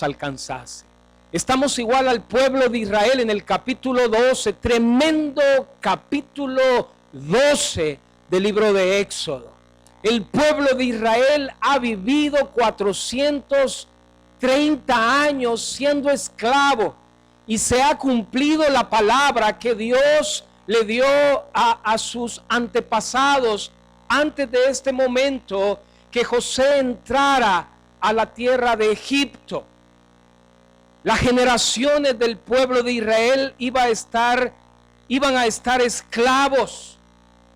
alcanzase. Estamos igual al pueblo de Israel en el capítulo 12, tremendo capítulo 12 del libro de Éxodo. El pueblo de Israel ha vivido 430 años siendo esclavo y se ha cumplido la palabra que Dios le dio a sus antepasados antes de este momento, que José entrara a la tierra de Egipto. Las generaciones del pueblo de Israel iban a estar esclavos,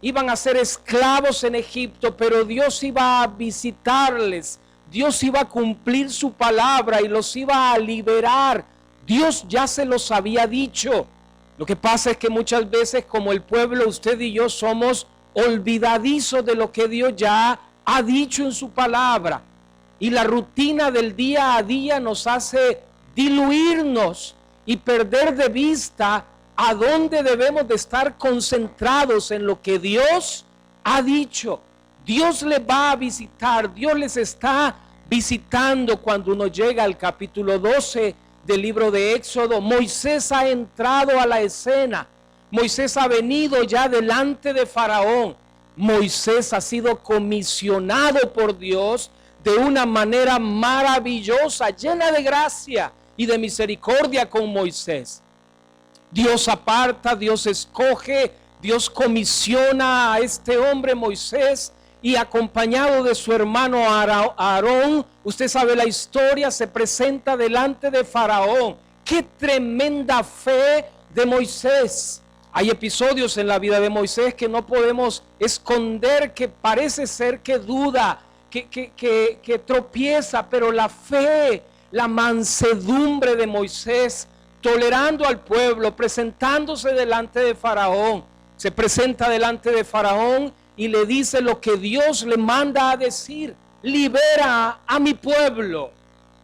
iban a ser esclavos en Egipto, pero Dios iba a visitarles, Dios iba a cumplir su palabra y los iba a liberar. Dios ya se los había dicho. Lo que pasa es que muchas veces, como el pueblo, usted y yo somos olvidadizos de lo que Dios ya ha dicho en su palabra, y la rutina del día a día nos hace diluirnos y perder de vista a dónde debemos de estar concentrados en lo que Dios ha dicho. Dios les va a visitar, Dios les está visitando. Cuando uno llega al capítulo 12 del libro de Éxodo, Moisés ha entrado a la escena. Moisés ha venido ya delante de Faraón. Moisés ha sido comisionado por Dios de una manera maravillosa, llena de gracia y de misericordia con Moisés. Dios aparta, Dios escoge, Dios comisiona a este hombre Moisés, y acompañado de su hermano Aarón, usted sabe la historia, se presenta delante de Faraón. ¡Qué tremenda fe de Moisés! Hay episodios en la vida de Moisés que no podemos esconder, que parece ser que duda, que tropieza, pero la fe, la mansedumbre de Moisés, tolerando al pueblo, presentándose delante de Faraón. Se presenta delante de Faraón y le dice lo que Dios le manda a decir: libera a mi pueblo.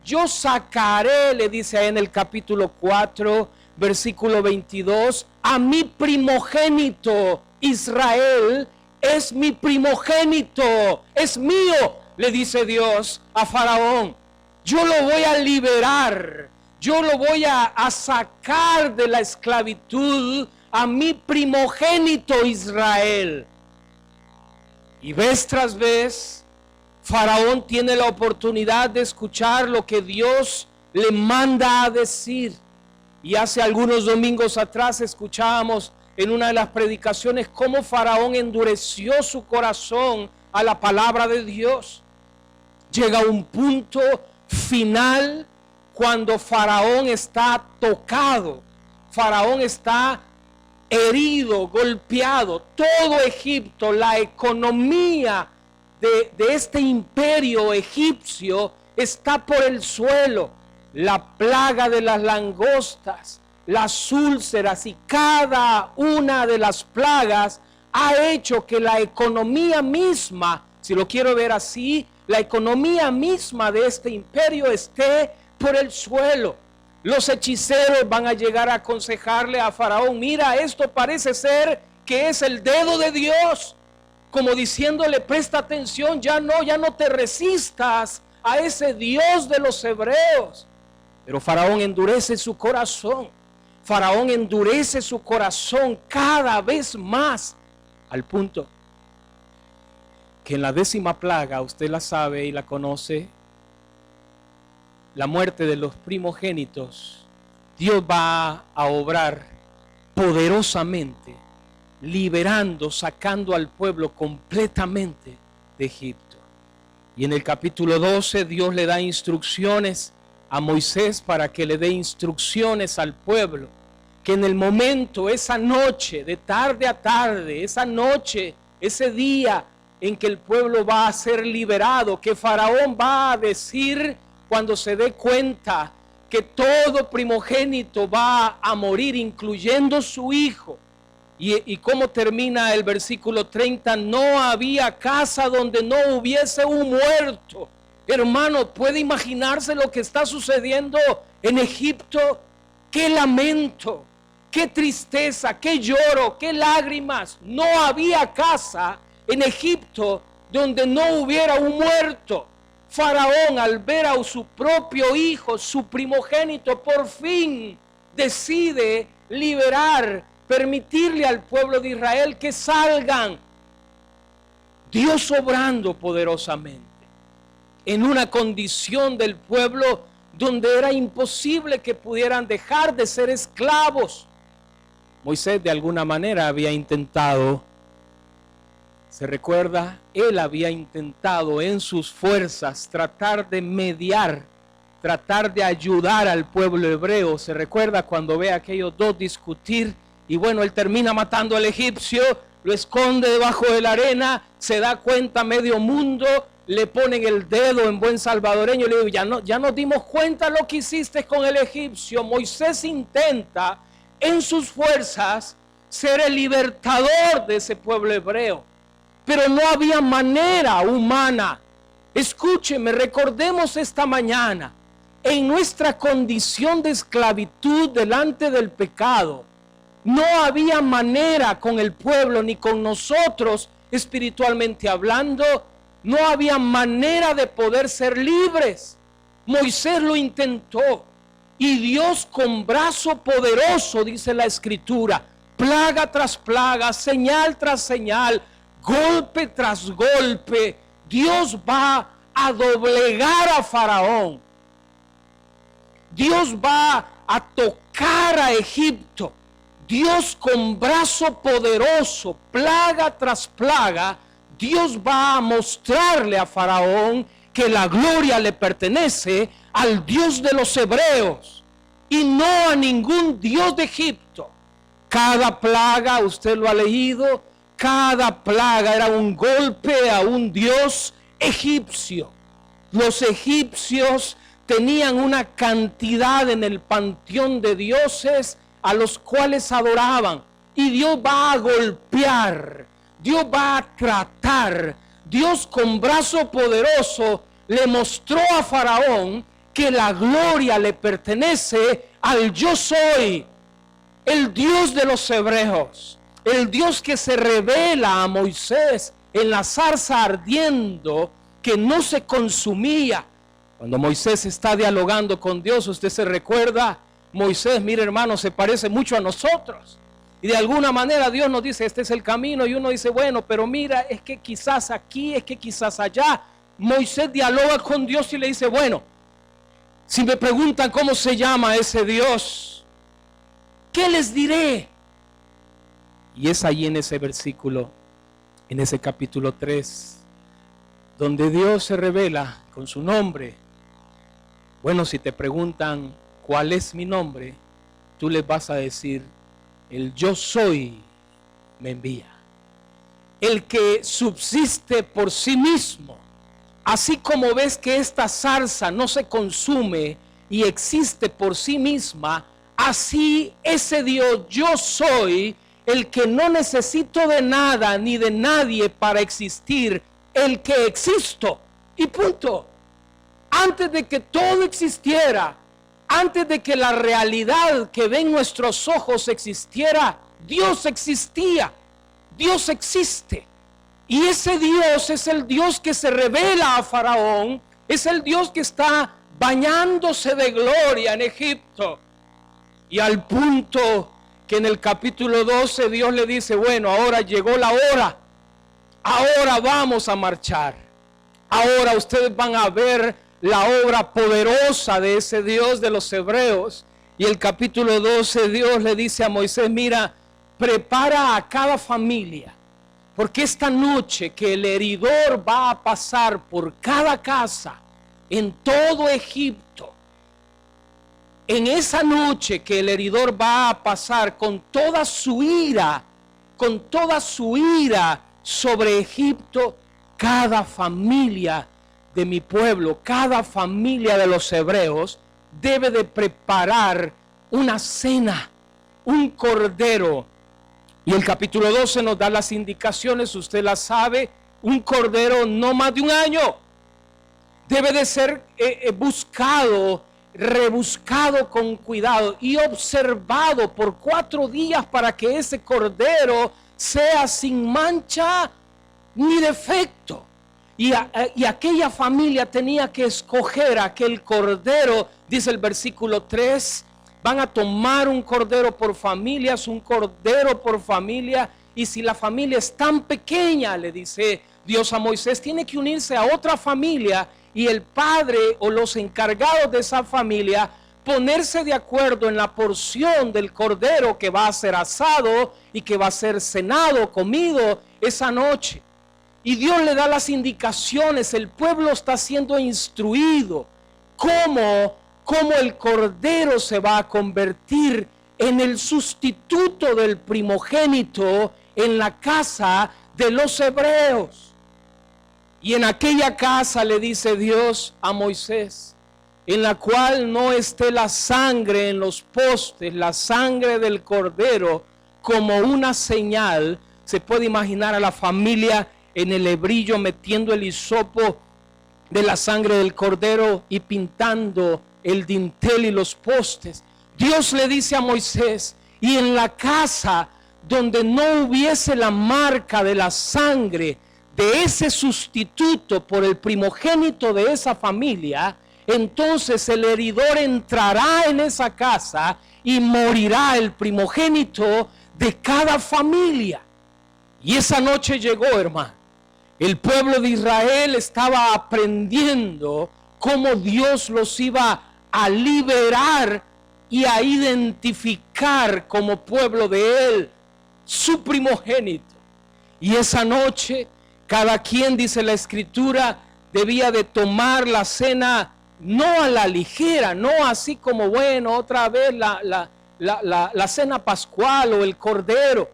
Yo sacaré, le dice en el capítulo 4, versículo 22, a mi primogénito. Israel es mi primogénito, es mío, le dice Dios a Faraón. Yo lo voy a liberar, yo lo voy a sacar de la esclavitud, a mi primogénito Israel. Y vez tras vez, Faraón tiene la oportunidad de escuchar lo que Dios le manda a decir. Y hace algunos domingos atrás escuchábamos en una de las predicaciones cómo Faraón endureció su corazón a la palabra de Dios. Llega un punto final cuando Faraón está tocado, Faraón está herido, golpeado. Todo Egipto, la economía de este imperio egipcio está por el suelo. La plaga de las langostas, las úlceras y cada una de las plagas ha hecho que la economía misma, si lo quiero ver así, la economía misma de este imperio esté por el suelo. Los hechiceros van a llegar a aconsejarle a Faraón: mira, esto parece ser que es el dedo de Dios, como diciéndole: presta atención, ya no te resistas a ese Dios de los hebreos. Pero Faraón endurece su corazón. Faraón endurece su corazón cada vez más, al punto que en la 10ª plaga, usted la sabe y la conoce, la muerte de los primogénitos, Dios va a obrar poderosamente, liberando, sacando al pueblo completamente de Egipto. Y en el capítulo 12 Dios le da instrucciones a Moisés para que le dé instrucciones al pueblo, que en el momento, esa noche, de tarde a tarde, esa noche, ese día en que el pueblo va a ser liberado, que Faraón va a decir cuando se dé cuenta que todo primogénito va a morir, incluyendo su hijo. Y cómo termina el versículo 30: no había casa donde no hubiese un muerto. Hermano, ¿puede imaginarse lo que está sucediendo en Egipto? ¡Qué lamento! ¡Qué tristeza! ¡Qué lloro! ¡Qué lágrimas! No había casa en Egipto donde no hubiera un muerto. Faraón, al ver a su propio hijo, su primogénito, por fin decide liberar, permitirle al pueblo de Israel que salgan. Dios obrando poderosamente en una condición del pueblo donde era imposible que pudieran dejar de ser esclavos. Moisés de alguna manera había intentado, se recuerda, él había intentado en sus fuerzas tratar de mediar, tratar de ayudar al pueblo hebreo. Se recuerda cuando ve a aquellos dos discutir y bueno, él termina matando al egipcio, lo esconde debajo de la arena, se da cuenta medio mundo, le ponen el dedo en buen salvadoreño y le digo, ya nos dimos cuenta lo que hiciste con el egipcio. Moisés intenta en sus fuerzas ser el libertador de ese pueblo hebreo, pero no había manera humana. Escúcheme, recordemos esta mañana, en nuestra condición de esclavitud delante del pecado, no había manera con el pueblo ni con nosotros espiritualmente hablando, no había manera de poder ser libres. Moisés lo intentó y Dios con brazo poderoso, dice la escritura, plaga tras plaga, señal tras señal, golpe tras golpe, Dios va a doblegar a Faraón. Dios va a tocar a Egipto. Dios con brazo poderoso, plaga tras plaga, Dios va a mostrarle a Faraón que la gloria le pertenece al Dios de los hebreos y no a ningún Dios de Egipto. Cada plaga, usted lo ha leído, cada plaga era un golpe a un Dios egipcio. Los egipcios tenían una cantidad en el panteón de dioses a los cuales adoraban, y Dios va a golpear, Dios va a tratar. Dios con brazo poderoso le mostró a Faraón que la gloria le pertenece al yo soy, el Dios de los hebreos, el Dios que se revela a Moisés en la zarza ardiendo que no se consumía. Cuando Moisés está dialogando con Dios, usted se recuerda, Moisés, mire hermano, se parece mucho a nosotros. Y de alguna manera Dios nos dice, este es el camino. Y uno dice, bueno, pero mira, es que quizás aquí, es que quizás allá. Moisés dialoga con Dios y le dice, bueno, si me preguntan cómo se llama ese Dios, ¿qué les diré? Y es allí en ese versículo, en ese capítulo 3, donde Dios se revela con su nombre. Bueno, si te preguntan cuál es mi nombre, tú les vas a decir, el yo soy me envía. El que subsiste por sí mismo. Así como ves que esta zarza no se consume y existe por sí misma, así ese Dios yo soy, el que no necesito de nada ni de nadie para existir, el que existo. Y punto. Antes de que todo existiera, antes de que la realidad que ven nuestros ojos existiera, Dios existía, Dios existe. Y ese Dios es el Dios que se revela a Faraón, es el Dios que está bañándose de gloria en Egipto. Y al punto que en el capítulo 12 Dios le dice, bueno, ahora llegó la hora, ahora vamos a marchar, ahora ustedes van a ver la obra poderosa de ese Dios de los hebreos. Y el capítulo 12 Dios le dice a Moisés, mira, prepara a cada familia, porque esta noche que el heridor va a pasar por cada casa en todo Egipto, en esa noche que el heridor va a pasar con toda su ira sobre Egipto, cada familia de mi pueblo, cada familia de los hebreos debe de preparar una cena, un cordero. Y el capítulo 12 nos da las indicaciones, usted las sabe, un cordero no más de un año. Debe de ser buscado, rebuscado con cuidado y observado por 4 días para que ese cordero sea sin mancha ni defecto. Y aquella familia tenía que escoger aquel cordero, dice el versículo 3, van a tomar un cordero por familias, un cordero por familia, y si la familia es tan pequeña, le dice Dios a Moisés, tiene que unirse a otra familia y el padre o los encargados de esa familia ponerse de acuerdo en la porción del cordero que va a ser asado y que va a ser cenado, comido esa noche. Y Dios le da las indicaciones, el pueblo está siendo instruido cómo el cordero se va a convertir en el sustituto del primogénito en la casa de los hebreos. Y en aquella casa le dice Dios a Moisés, en la cual no esté la sangre en los postes, la sangre del cordero como una señal. Se puede imaginar a la familia en el hebrillo metiendo el hisopo de la sangre del cordero y pintando el dintel y los postes. Dios le dice a Moisés, y en la casa donde no hubiese la marca de la sangre de ese sustituto por el primogénito de esa familia, entonces el heridor entrará en esa casa y morirá el primogénito de cada familia. Y esa noche llegó, hermano. El pueblo de Israel estaba aprendiendo cómo Dios los iba a liberar y a identificar como pueblo de Él, su primogénito. Y esa noche, cada quien, dice la Escritura, debía de tomar la cena no a la ligera, no así como, bueno, otra vez la cena pascual o el cordero.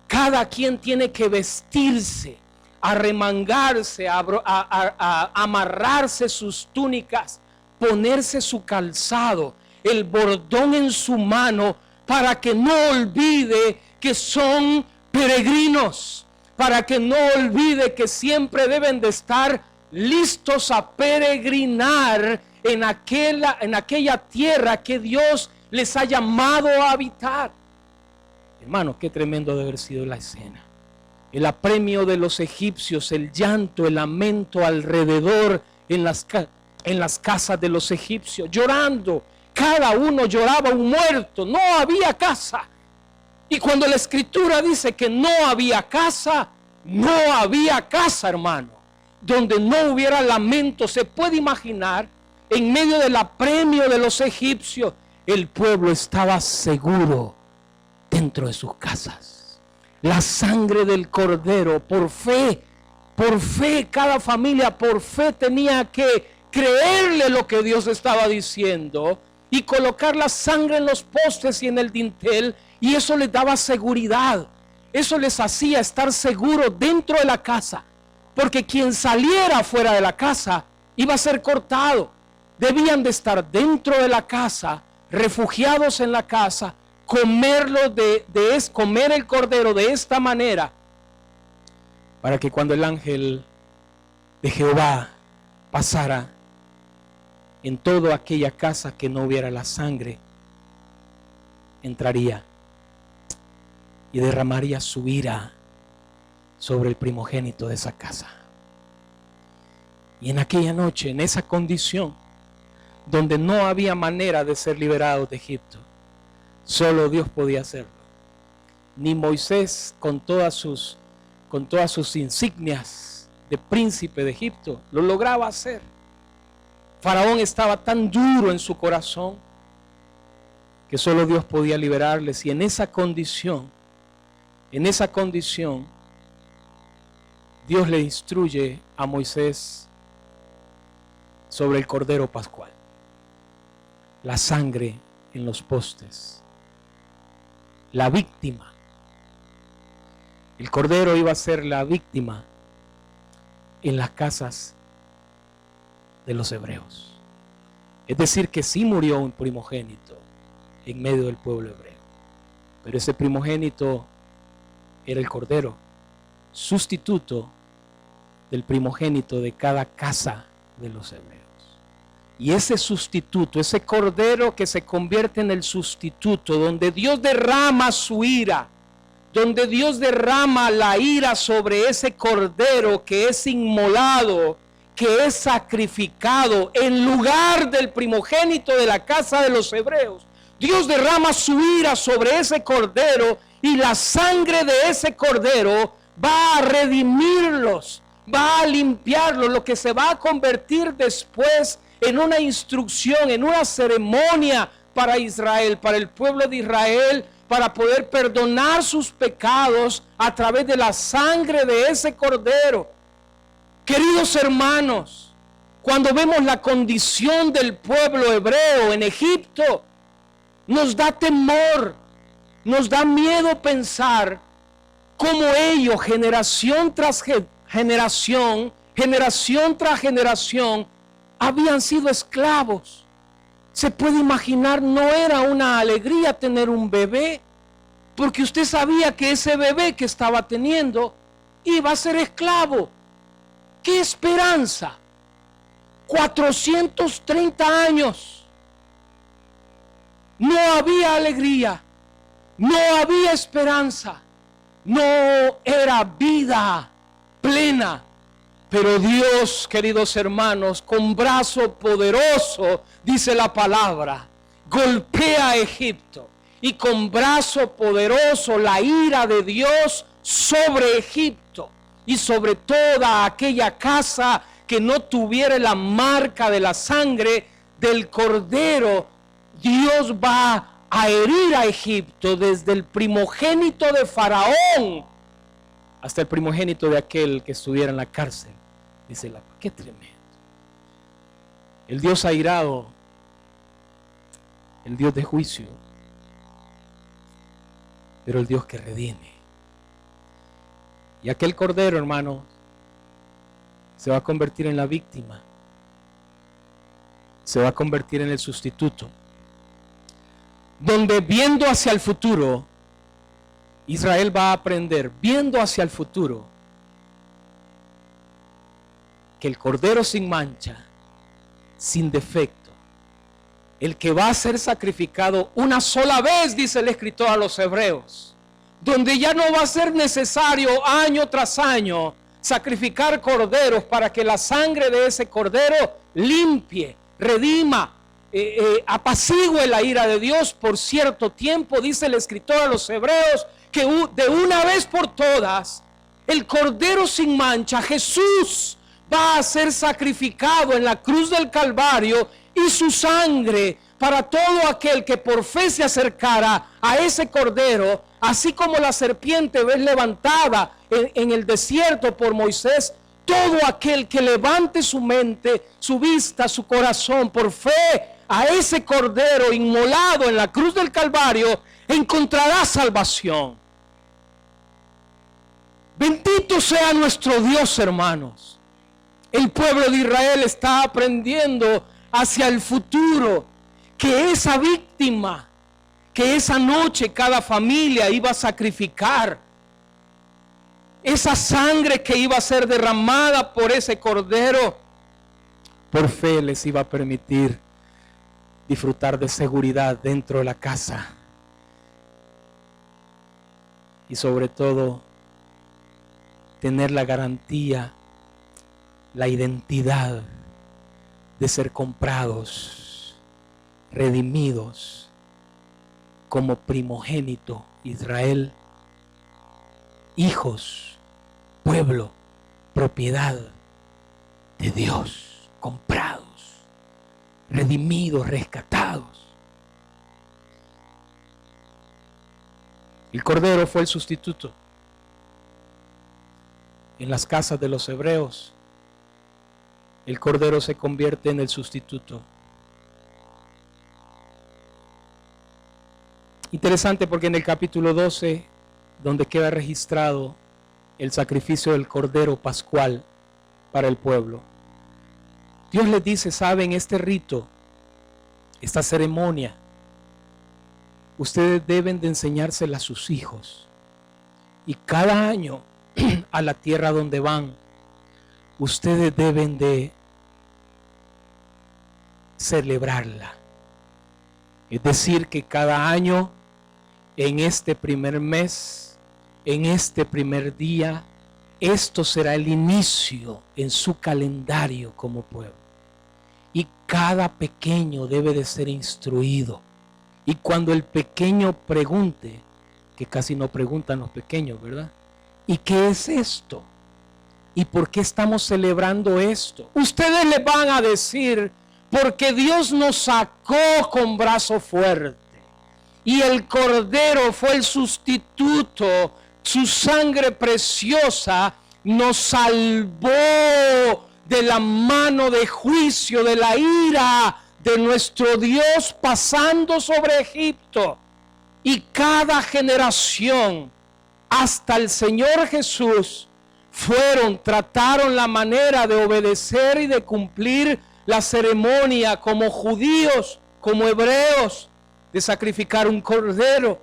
Cada quien tiene que vestirse, arremangarse, amarrarse sus túnicas, ponerse su calzado, el bordón en su mano, para que no olvide que son peregrinos, para que no olvide que siempre deben de estar listos a peregrinar en aquella tierra que Dios les ha llamado a habitar. Hermano, qué tremendo debe haber sido la escena. El apremio de los egipcios, el llanto, el lamento alrededor en las casas de los egipcios, llorando. Cada uno lloraba un muerto, no había casa. Y cuando la Escritura dice que no había casa, hermano. Donde no hubiera lamento, se puede imaginar, en medio del apremio de los egipcios, el pueblo estaba seguro dentro de sus casas. La sangre del cordero, por fe, cada familia por fe tenía que creerle lo que Dios estaba diciendo y colocar la sangre en los postes y en el dintel, y eso les daba seguridad. Eso les hacía estar seguros dentro de la casa, porque quien saliera fuera de la casa iba a ser cortado. Debían de estar dentro de la casa, refugiados en la casa, comer el cordero de esta manera, para que cuando el ángel de Jehová pasara en toda aquella casa que no hubiera la sangre, entraría y derramaría su ira sobre el primogénito de esa casa. Y en aquella noche, en esa condición, donde no había manera de ser liberados de Egipto, solo Dios podía hacerlo. Ni Moisés, con todas sus insignias de príncipe de Egipto, lo lograba hacer. Faraón estaba tan duro en su corazón que solo Dios podía liberarles. Y en esa condición, Dios le instruye a Moisés sobre el cordero pascual, la sangre en los postes, la víctima. El cordero iba a ser la víctima en las casas de los hebreos. Es decir, que sí murió un primogénito en medio del pueblo hebreo, pero ese primogénito era el cordero, sustituto del primogénito de cada casa de los hebreos. Y ese sustituto, ese cordero que se convierte en el sustituto, donde Dios derrama su ira donde Dios derrama la ira sobre ese cordero que es inmolado, que es sacrificado en lugar del primogénito de la casa de los hebreos. Dios derrama su ira sobre ese cordero y la sangre de ese cordero va a redimirlos, va a limpiarlos, lo que se va a convertir después en una instrucción, en una ceremonia para Israel, para el pueblo de Israel, para poder perdonar sus pecados a través de la sangre de ese cordero. Queridos hermanos, cuando vemos la condición del pueblo hebreo en Egipto, nos da temor, nos da miedo pensar cómo ellos, generación tras generación, generación tras generación, habían sido esclavos. Se puede imaginar, no era una alegría tener un bebé, porque usted sabía que ese bebé que estaba teniendo iba a ser esclavo. ¡Qué esperanza! 430 años. No había alegría, no había esperanza, no era vida plena. Pero Dios, queridos hermanos, con brazo poderoso, dice la palabra, golpea a Egipto. Y con brazo poderoso la ira de Dios sobre Egipto y sobre toda aquella casa que no tuviera la marca de la sangre del cordero. Dios va a herir a Egipto desde el primogénito de Faraón hasta el primogénito de aquel que estuviera en la cárcel. Dice la, qué tremendo. El Dios airado, el Dios de juicio, pero el Dios que redime. Y aquel cordero, hermano, se va a convertir en la víctima, se va a convertir en el sustituto, donde viendo hacia el futuro, Israel va a aprender, viendo hacia el futuro, que el cordero sin mancha, sin defecto, el que va a ser sacrificado una sola vez, dice el escritor a los hebreos, donde ya no va a ser necesario año tras año sacrificar corderos para que la sangre de ese cordero limpie, redima, apacigüe la ira de Dios por cierto tiempo. Dice el escritor a los hebreos que de una vez por todas el cordero sin mancha, Jesús, va a ser sacrificado en la cruz del Calvario, y su sangre para todo aquel que por fe se acercara a ese cordero, así como la serpiente es levantada en el desierto por Moisés. Todo aquel que levante su mente, su vista, su corazón por fe a ese cordero inmolado en la cruz del Calvario, encontrará salvación. Bendito sea nuestro Dios, hermanos. El pueblo de Israel está aprendiendo hacia el futuro, que esa víctima, que esa noche cada familia iba a sacrificar, esa sangre que iba a ser derramada por ese cordero, por fe les iba a permitir disfrutar de seguridad dentro de la casa. Y sobre todo, tener la garantía, la identidad de ser comprados, redimidos como primogénito Israel, hijos, pueblo, propiedad de Dios, comprados, redimidos, rescatados. El cordero fue el sustituto. En las casas de los hebreos, el cordero se convierte en el sustituto. Interesante, porque en el capítulo 12, donde queda registrado el sacrificio del cordero pascual para el pueblo, Dios les dice, saben, este rito, esta ceremonia, ustedes deben de enseñársela a sus hijos. Y cada año a la tierra donde van, ustedes deben de celebrarla. Es decir, que cada año, en este primer mes, en este primer día, esto será el inicio en su calendario como pueblo. Y cada pequeño debe de ser instruido. Y cuando el pequeño pregunte, que casi no preguntan los pequeños, ¿verdad? ¿Y qué es esto? ¿Y por qué estamos celebrando esto? Ustedes le van a decir, porque Dios nos sacó con brazo fuerte. Y el Cordero fue el sustituto. Su sangre preciosa nos salvó de la mano de juicio, de la ira de nuestro Dios pasando sobre Egipto. Y cada generación hasta el Señor Jesús trataron la manera de obedecer y de cumplir la ceremonia como judíos, como hebreos, de sacrificar un cordero,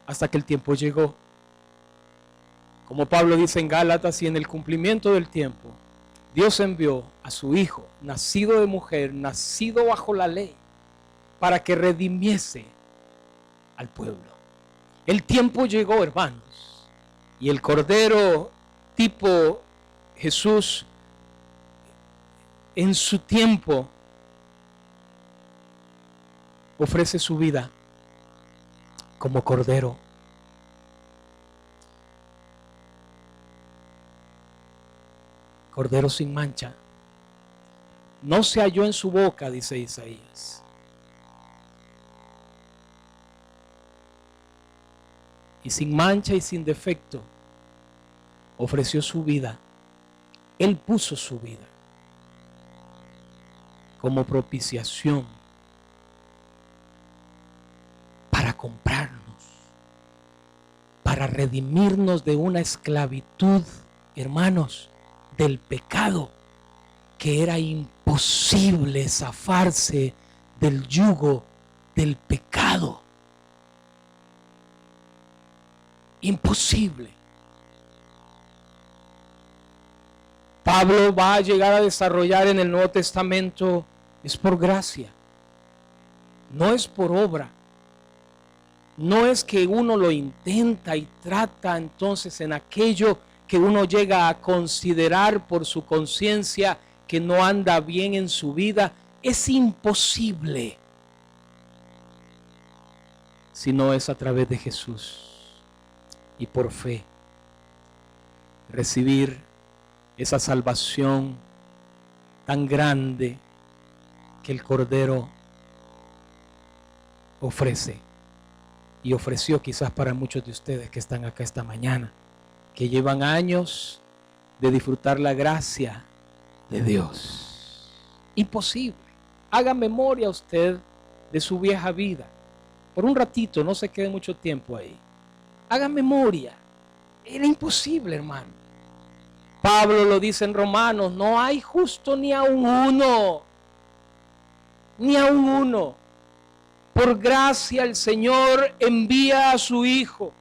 hasta que el tiempo llegó. Como Pablo dice en Gálatas, y en el cumplimiento del tiempo, Dios envió a su Hijo, nacido de mujer, nacido bajo la ley, para que redimiese al pueblo. El tiempo llegó, hermanos, y el Cordero tipo Jesús, en su tiempo, ofrece su vida como Cordero. Cordero sin mancha. No se halló en su boca, dice Isaías. Y sin mancha y sin defecto, ofreció su vida. Él puso su vida como propiciación para comprarnos, para redimirnos de una esclavitud, hermanos, del pecado, que era imposible zafarse del yugo del pecado. Imposible. Pablo va a llegar a desarrollar en el Nuevo Testamento, es por gracia, no es por obra. No es que uno lo intenta y trata entonces en aquello que uno llega a considerar por su conciencia que no anda bien en su vida. Es imposible, si no es a través de Jesús y por fe recibir esa salvación tan grande que el Cordero ofrece y ofreció quizás para muchos de ustedes que están acá esta mañana, que llevan años de disfrutar la gracia de Dios. Imposible. Haga memoria usted de su vieja vida. Por un ratito, no se quede mucho tiempo ahí. Haga memoria. Era imposible, hermano. Pablo lo dice en Romanos, no hay justo ni aun uno. Ni aun uno. Por gracia el Señor envía a su Hijo,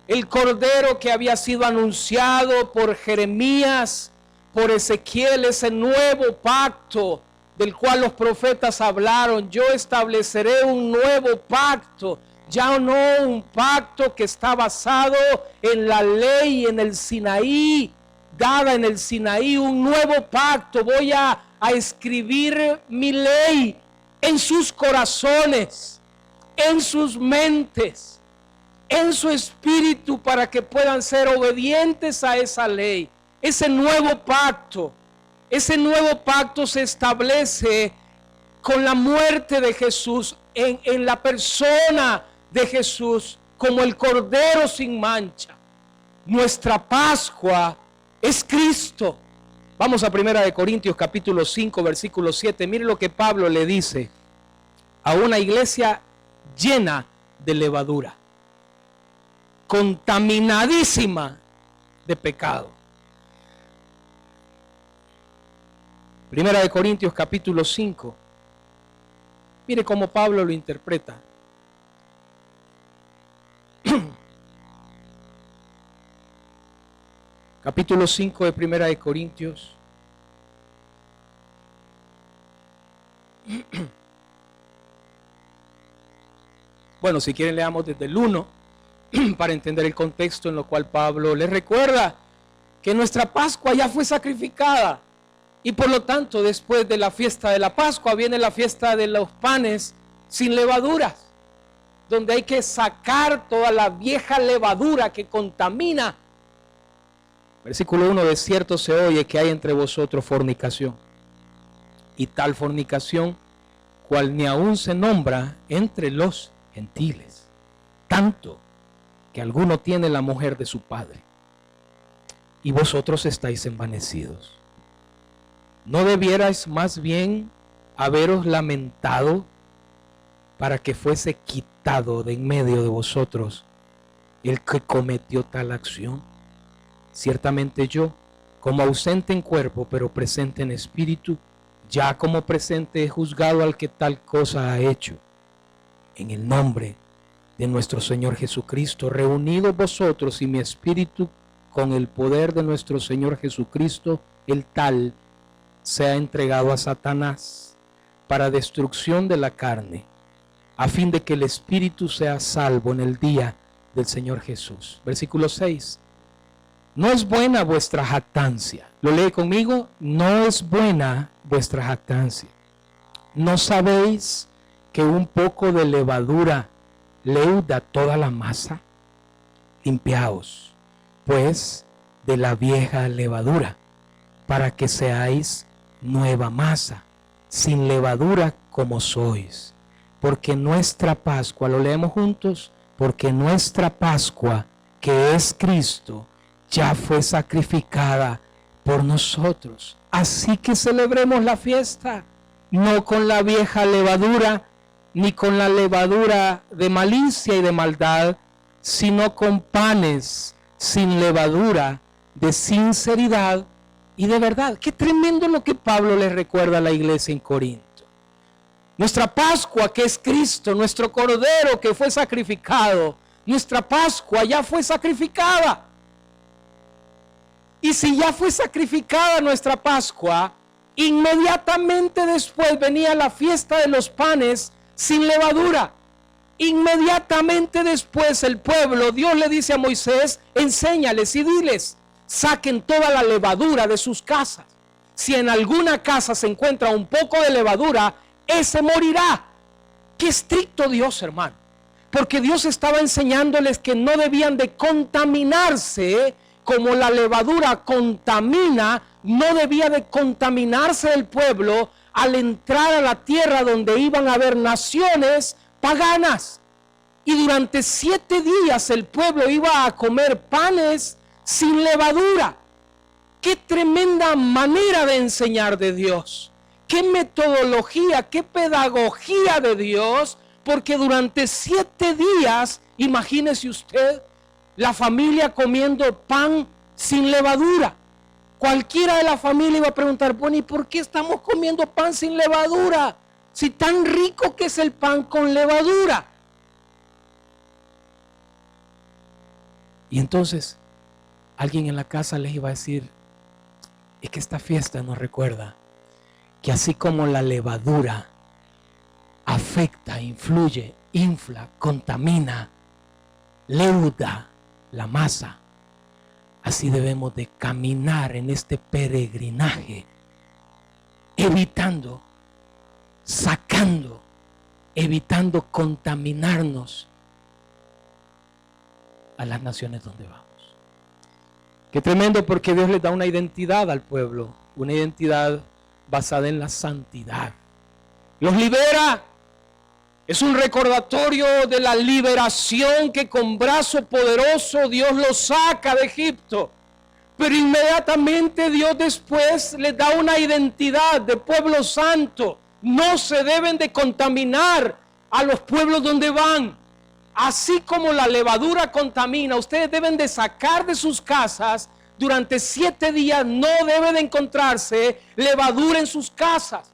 el Cordero que había sido anunciado por Jeremías, por Ezequiel, ese nuevo pacto del cual los profetas hablaron. Yo estableceré un nuevo pacto, ya no un pacto que está basado en la ley, en el Sinaí, dada en el Sinaí, un nuevo pacto. Voy a escribir mi ley en sus corazones, en sus mentes, en su espíritu, para que puedan ser obedientes a esa ley. Ese nuevo pacto se establece con la muerte de Jesús, en la persona de Jesús, como el Cordero sin mancha. Nuestra Pascua es Cristo. Vamos a 1 Corintios capítulo 5, versículo 7. Mire lo que Pablo le dice a una iglesia llena de levadura, contaminadísima de pecado. 1 Corintios capítulo 5. Mire cómo Pablo lo interpreta. Capítulo 5 de 1 Corintios. Bueno, si quieren leamos desde el 1 para entender el contexto en lo cual Pablo les recuerda que nuestra Pascua ya fue sacrificada. Y por lo tanto, después de la fiesta de la Pascua viene la fiesta de los panes sin levaduras, donde hay que sacar toda la vieja levadura que contamina. Versículo 1, de cierto se oye que hay entre vosotros fornicación, y tal fornicación, cual ni aún se nombra entre los gentiles, tanto que alguno tiene la mujer de su padre, y vosotros estáis envanecidos. ¿No debierais más bien haberos lamentado para que fuese quitado de en medio de vosotros el que cometió tal acción? Ciertamente yo, como ausente en cuerpo, pero presente en espíritu, ya como presente he juzgado al que tal cosa ha hecho. En el nombre de nuestro Señor Jesucristo, reunidos vosotros y mi espíritu con el poder de nuestro Señor Jesucristo, el tal se ha entregado a Satanás para destrucción de la carne, a fin de que el espíritu sea salvo en el día del Señor Jesús. Versículo 6. No es buena vuestra jactancia. ¿Lo lee conmigo? No es buena vuestra jactancia. ¿No sabéis que un poco de levadura leuda toda la masa? Limpiaos, pues, de la vieja levadura, para que seáis nueva masa, sin levadura como sois. Porque nuestra Pascua, lo leemos juntos, porque nuestra Pascua, que es Cristo, ya fue sacrificada por nosotros. Así que celebremos la fiesta, no con la vieja levadura, ni con la levadura de malicia y de maldad, sino con panes sin levadura, de sinceridad y de verdad. Qué tremendo lo que Pablo les recuerda a la iglesia en Corinto. Nuestra Pascua, que es Cristo, nuestro Cordero que fue sacrificado, nuestra Pascua ya fue sacrificada. Y si ya fue sacrificada nuestra Pascua, inmediatamente después venía la fiesta de los panes sin levadura. Inmediatamente después el pueblo, Dios le dice a Moisés, enséñales y diles, saquen toda la levadura de sus casas. Si en alguna casa se encuentra un poco de levadura, ese morirá. Qué estricto Dios, hermano. Porque Dios estaba enseñándoles que no debían de contaminarse como la levadura contamina. No debía de contaminarse el pueblo al entrar a la tierra donde iban a haber naciones paganas. Y durante 7 días el pueblo iba a comer panes sin levadura. Qué tremenda manera de enseñar de Dios. Qué metodología, qué pedagogía de Dios. Porque durante 7 días, imagínese usted, la familia comiendo pan sin levadura. Cualquiera de la familia iba a preguntar, bueno, ¿y por qué estamos comiendo pan sin levadura? Si tan rico que es el pan con levadura. Y entonces, alguien en la casa les iba a decir, es que esta fiesta nos recuerda que así como la levadura afecta, influye, infla, contamina, leuda la masa, así debemos de caminar en este peregrinaje, evitando, sacando, evitando contaminarnos a las naciones donde vamos. Qué tremendo, porque Dios le da una identidad al pueblo, una identidad basada en la santidad. Los libera. Es un recordatorio de la liberación que con brazo poderoso Dios los saca de Egipto. Pero inmediatamente Dios después les da una identidad de pueblo santo. No se deben de contaminar a los pueblos donde van. Así como la levadura contamina, ustedes deben de sacar de sus casas. Durante 7 días no debe de encontrarse levadura en sus casas.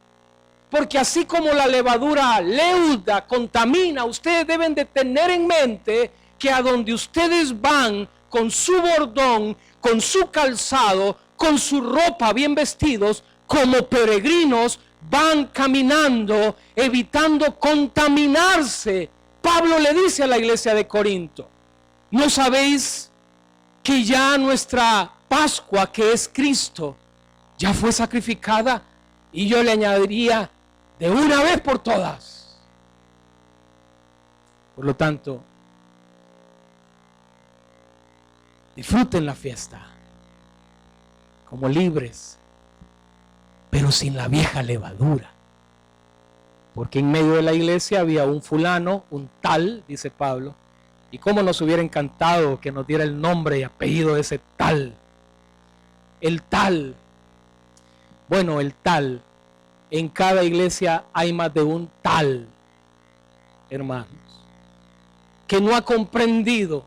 Porque así como la levadura leuda, contamina, ustedes deben de tener en mente que a donde ustedes van con su bordón, con su calzado, con su ropa bien vestidos, como peregrinos, van caminando, evitando contaminarse. Pablo le dice a la iglesia de Corinto, ¿No sabéis que ya nuestra Pascua, que es Cristo, ya fue sacrificada? Y yo le añadiría, de una vez por todas. Por lo tanto, disfruten la fiesta como libres, pero sin la vieja levadura. Porque en medio de la iglesia había un fulano, un tal, dice Pablo, y cómo nos hubiera encantado que nos diera el nombre y apellido de ese tal. El tal. Bueno, el tal. En cada iglesia hay más de un tal, hermanos, que no ha comprendido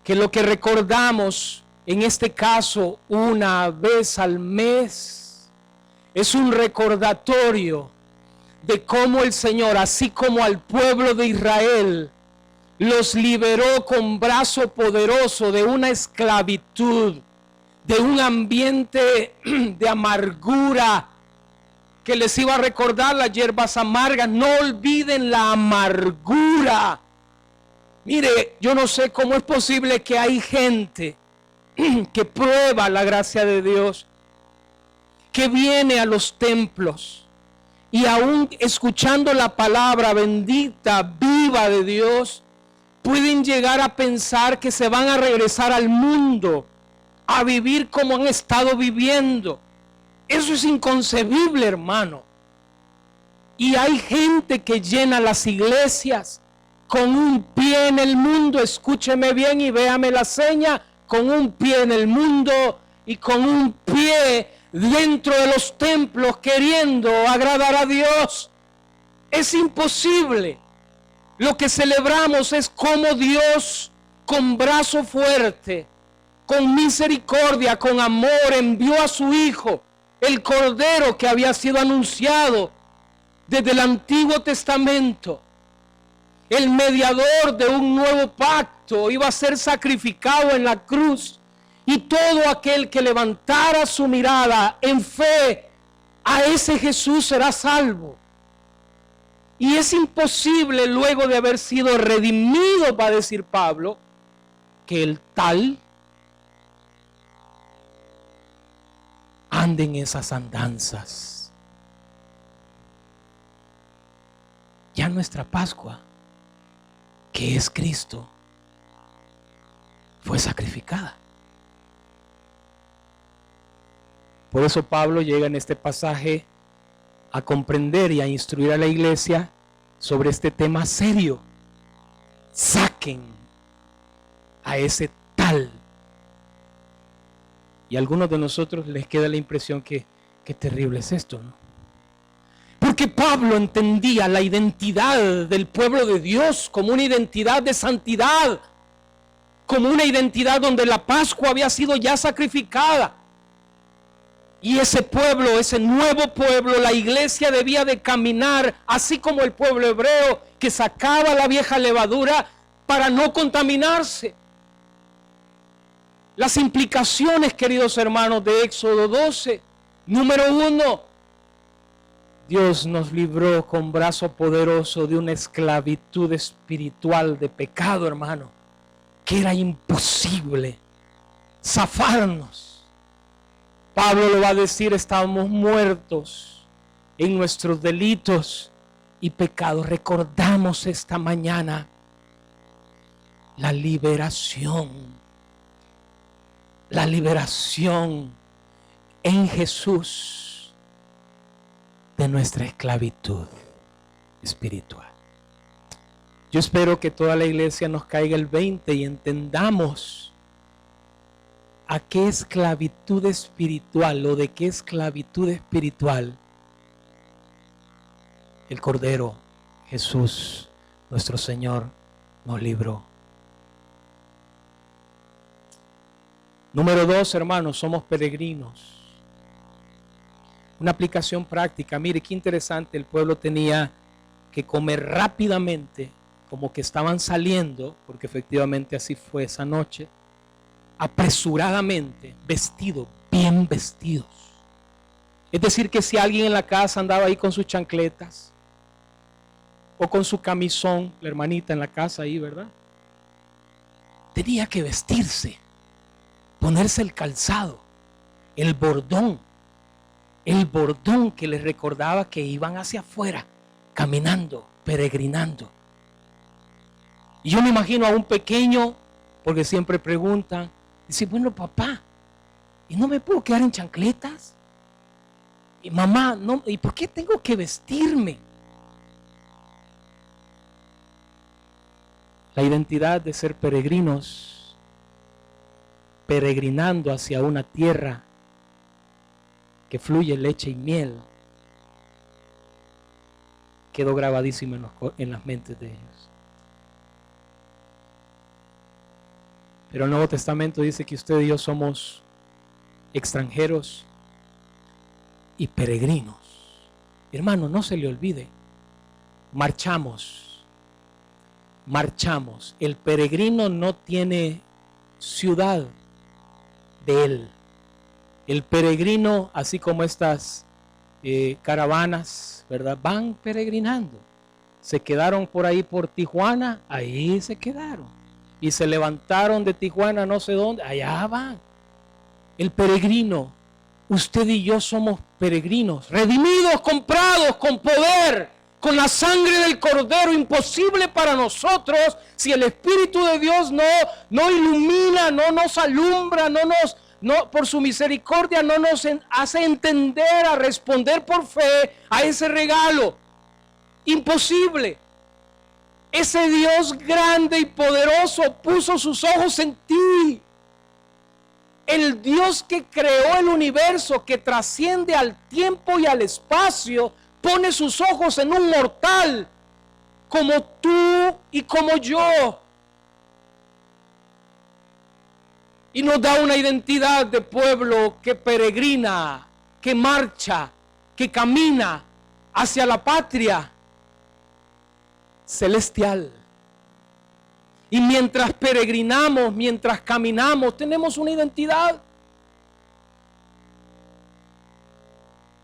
que lo que recordamos, en este caso una vez al mes, es un recordatorio de cómo el Señor, así como al pueblo de Israel, los liberó con brazo poderoso de una esclavitud, de un ambiente de amargura que les iba a recordar las hierbas amargas. No olviden la amargura. Mire, yo no sé cómo es posible que hay gente que prueba la gracia de Dios, que viene a los templos y aún escuchando la palabra bendita, viva de Dios, pueden llegar a pensar que se van a regresar al mundo, a vivir como han estado viviendo. Eso es inconcebible, hermano. Y hay gente que llena las iglesias con un pie en el mundo, escúcheme bien y véame la seña, con un pie en el mundo y con un pie dentro de los templos queriendo agradar a Dios. Es imposible. Lo que celebramos es cómo Dios, con brazo fuerte, con misericordia, con amor, envió a su Hijo, el Cordero que había sido anunciado desde el Antiguo Testamento. El mediador de un nuevo pacto iba a ser sacrificado en la cruz, y todo aquel que levantara su mirada en fe a ese Jesús será salvo. Y es imposible, luego de haber sido redimido, va a decir Pablo, que el tal ande en esas andanzas. Ya nuestra Pascua, que es Cristo, fue sacrificada. Por eso Pablo llega en este pasaje a comprender y a instruir a la iglesia sobre este tema serio. Saquen a ese tal. Y a algunos de nosotros les queda la impresión que qué terrible es esto, ¿no? Porque Pablo entendía la identidad del pueblo de Dios como una identidad de santidad, como una identidad donde la Pascua había sido ya sacrificada. Y ese pueblo, ese nuevo pueblo, la iglesia debía de caminar así como el pueblo hebreo, que sacaba la vieja levadura para no contaminarse. Las implicaciones, queridos hermanos, de Éxodo 12. Número 1, Dios nos libró con brazo poderoso de una esclavitud espiritual de pecado, hermano, que era imposible zafarnos. Pablo lo va a decir, estábamos muertos en nuestros delitos y pecados. Recordamos esta mañana la liberación en Jesús de nuestra esclavitud espiritual. Yo espero que toda la iglesia nos caiga el 20 y entendamos a qué esclavitud espiritual o de qué esclavitud espiritual el Cordero Jesús, nuestro Señor, nos libró. Número 2, hermanos, somos peregrinos. Una aplicación práctica. Mire qué interesante, el pueblo tenía que comer rápidamente, como que estaban saliendo, porque efectivamente así fue esa noche, apresuradamente, vestidos, bien vestidos. Es decir, que si alguien en la casa andaba ahí con sus chancletas o con su camisón, la hermanita en la casa ahí, ¿verdad? tenía que vestirse, ponerse el calzado, el bordón que les recordaba que iban hacia afuera, caminando, peregrinando. Y yo me imagino a un pequeño, porque siempre preguntan, dice, bueno, papá, ¿y no me puedo quedar en chancletas? Y mamá, no, ¿y por qué tengo que vestirme? La identidad de ser peregrinos, peregrinando hacia una tierra que fluye leche y miel, quedó grabadísima en las mentes de ellos. Pero el Nuevo Testamento dice que usted y yo somos extranjeros y peregrinos. Hermano, no se le olvide, marchamos. El peregrino no tiene ciudad de él. El peregrino, así como estas caravanas, ¿verdad? Van peregrinando. Se quedaron por ahí por Tijuana, ahí se quedaron. Y se levantaron de Tijuana no sé dónde, allá van. El peregrino, usted y yo somos peregrinos, redimidos, comprados con poder, con la sangre del Cordero. Imposible para nosotros si el Espíritu de Dios no ilumina, no nos alumbra, no, por su misericordia no nos hace entender, a responder por fe a ese regalo. Imposible. Ese Dios grande y poderoso puso sus ojos en ti. El Dios que creó el universo, que trasciende al tiempo y al espacio, pone sus ojos en un mortal como tú y como yo. Y nos da una identidad de pueblo que peregrina, que marcha, que camina hacia la patria celestial. Y mientras peregrinamos, mientras caminamos, tenemos una identidad.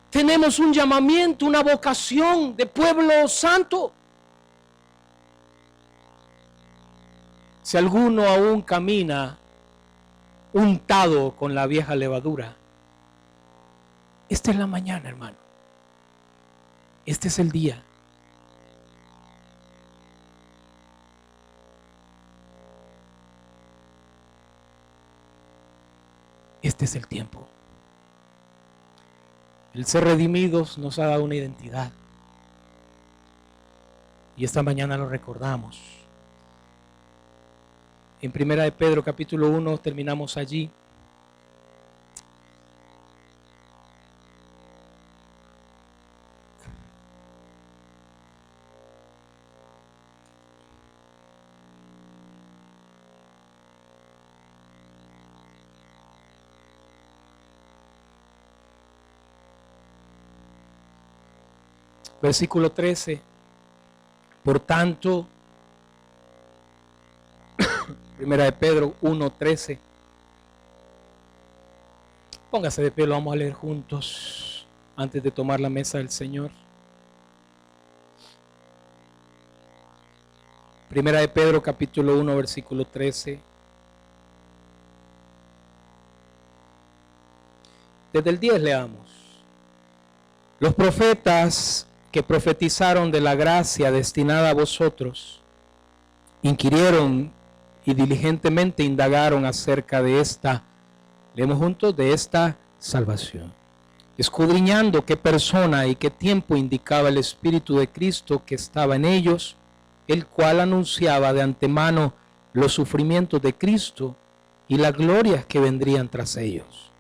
Tenemos un llamamiento, una vocación de pueblo santo. Si alguno aún camina untado con la vieja levadura, esta es la mañana, hermano. Este es el día. Este es el tiempo. El ser redimidos nos ha dado una identidad. Y esta mañana lo recordamos. En Primera de Pedro capítulo 1 terminamos allí. Versículo 13. Por tanto, Primera de Pedro 1:13. Póngase de pie, lo vamos a leer juntos antes de tomar la mesa del Señor. Primera de Pedro capítulo 1 versículo 13. Desde el 10 leamos. Los profetas que profetizaron de la gracia destinada a vosotros inquirieron y diligentemente indagaron acerca de esta, leemos juntos, de esta salvación, escudriñando qué persona y qué tiempo indicaba el Espíritu de Cristo que estaba en ellos, el cual anunciaba de antemano los sufrimientos de Cristo y las glorias que vendrían tras ellos.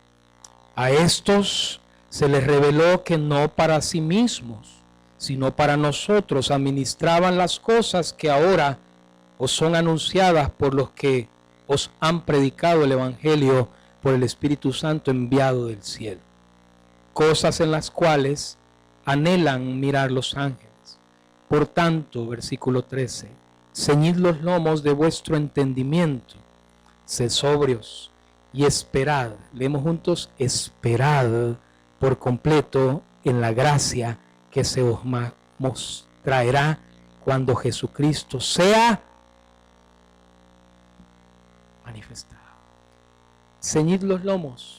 A estos se les reveló que no para sí mismos, sino para nosotros administraban las cosas que ahora os son anunciadas por los que os han predicado el Evangelio por el Espíritu Santo enviado del cielo. Cosas en las cuales anhelan mirar los ángeles. Por tanto, versículo 13, ceñid los lomos de vuestro entendimiento, sed sobrios y esperad, leemos juntos, esperad por completo en la gracia que se os mostrará cuando Jesucristo sea manifestado. Ceñid los lomos.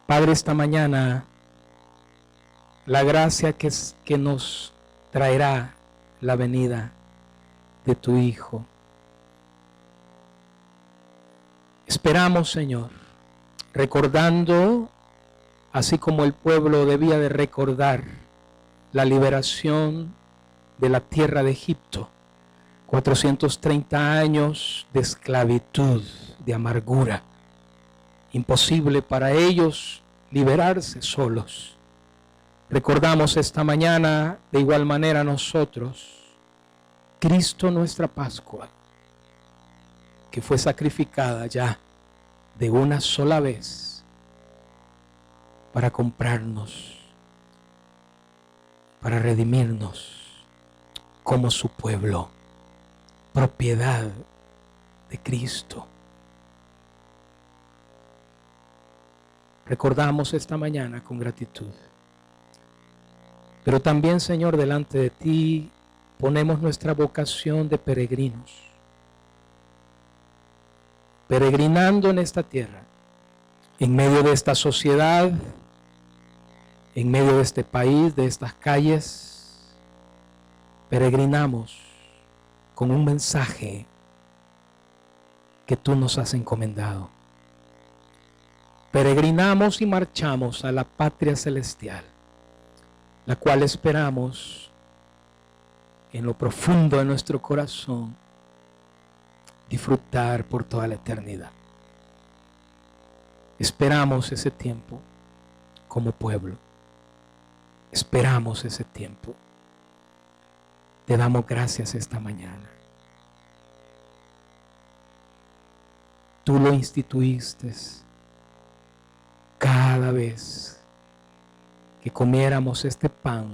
Padre, esta mañana, la gracia que nos traerá la venida de tu Hijo. Esperamos, Señor, recordando, así como el pueblo debía de recordar la liberación de la tierra de Egipto, 430 años de esclavitud, de amargura, imposible para ellos liberarse solos. Recordamos esta mañana de igual manera nosotros, Cristo nuestra Pascua, que fue sacrificada ya de una sola vez para comprarnos, para redimirnos como su pueblo, propiedad de Cristo. Recordamos esta mañana con gratitud. Pero también, Señor, delante de ti ponemos nuestra vocación de peregrinos, peregrinando en esta tierra, en medio de esta sociedad, en medio de este país, de estas calles. Peregrinamos con un mensaje que tú nos has encomendado. Peregrinamos y marchamos a la patria celestial, la cual esperamos en lo profundo de nuestro corazón disfrutar por toda la eternidad. Esperamos ese tiempo como pueblo. Esperamos ese tiempo. Te damos gracias esta mañana. Tú lo instituiste cada vez que comiéramos este pan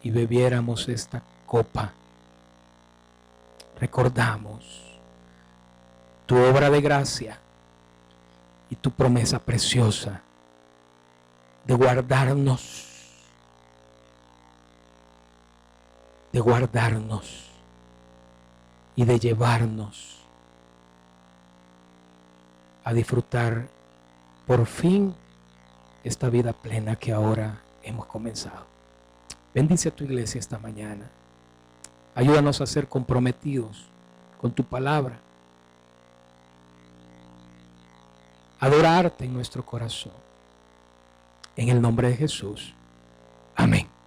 y bebiéramos esta copa. Recordamos tu obra de gracia y tu promesa preciosa de guardarnos y de llevarnos a disfrutar por fin esta vida plena que ahora hemos comenzado. Bendice a tu iglesia esta mañana. Ayúdanos a ser comprometidos con tu palabra. Adorarte en nuestro corazón. En el nombre de Jesús. Amén.